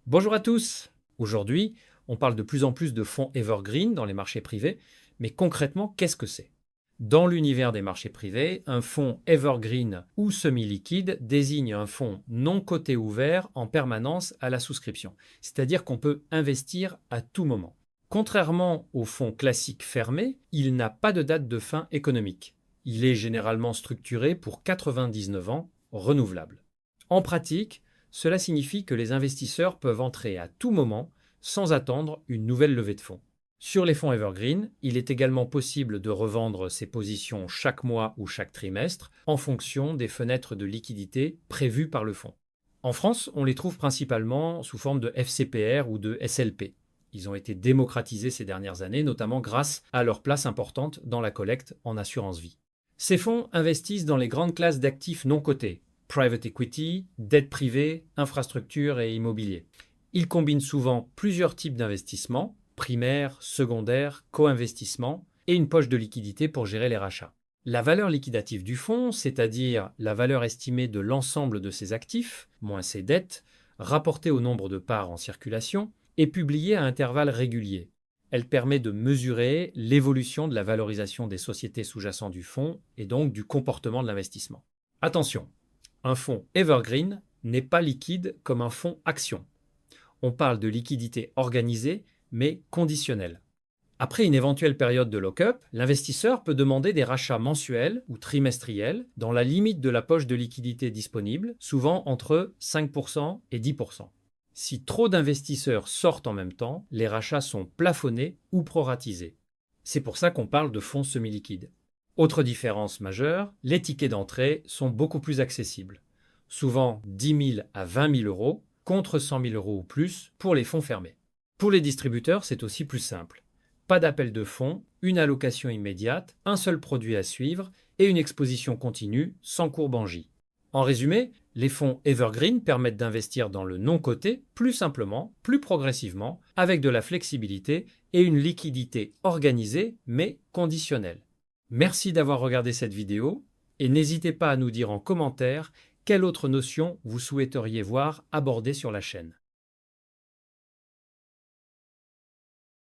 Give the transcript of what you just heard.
Bonjour à tous! Aujourd'hui, on parle de plus en plus de fonds evergreen dans les marchés privés, mais concrètement, qu'est-ce que c'est? Dans l'univers des marchés privés, un fonds evergreen ou semi-liquide désigne un fonds non coté ouvert en permanence à la souscription, c'est-à-dire qu'on peut investir à tout moment. Contrairement aux fonds classiques fermés, il n'a pas de date de fin économique. Il est généralement structuré pour 99 ans, renouvelable. En pratique, cela signifie que les investisseurs peuvent entrer à tout moment sans attendre une nouvelle levée de fonds. Sur les fonds Evergreen, il est également possible de revendre ses positions chaque mois ou chaque trimestre en fonction des fenêtres de liquidité prévues par le fonds. En France, on les trouve principalement sous forme de FCPR ou de SLP. Ils ont été démocratisés ces dernières années, notamment grâce à leur place importante dans la collecte en assurance vie. Ces fonds investissent dans les grandes classes d'actifs non cotés, private equity, dette privée, infrastructure et immobilier. Ils combinent souvent plusieurs types d'investissements, primaires, secondaires, co-investissements, et une poche de liquidité pour gérer les rachats. La valeur liquidative du fonds, c'est-à-dire la valeur estimée de l'ensemble de ses actifs, moins ses dettes, rapportée au nombre de parts en circulation, est publiée à intervalles réguliers. Elle permet de mesurer l'évolution de la valorisation des sociétés sous-jacentes du fonds et donc du comportement de l'investissement. Attention, un fonds evergreen n'est pas liquide comme un fonds action. On parle de liquidité organisée, mais conditionnelle. Après une éventuelle période de lock-up, l'investisseur peut demander des rachats mensuels ou trimestriels dans la limite de la poche de liquidité disponible, souvent entre 5% et 10%. Si trop d'investisseurs sortent en même temps, les rachats sont plafonnés ou proratisés. C'est pour ça qu'on parle de fonds semi-liquides. Autre différence majeure, les tickets d'entrée sont beaucoup plus accessibles. Souvent 10 000 à 20 000 euros, contre 100 000 euros ou plus pour les fonds fermés. Pour les distributeurs, c'est aussi plus simple. Pas d'appel de fonds, une allocation immédiate, un seul produit à suivre et une exposition continue sans courbe en J. En résumé, les fonds evergreen permettent d'investir dans le non coté plus simplement, plus progressivement, avec de la flexibilité et une liquidité organisée mais conditionnelle. Merci d'avoir regardé cette vidéo et n'hésitez pas à nous dire en commentaire quelle autre notion vous souhaiteriez voir abordée sur la chaîne.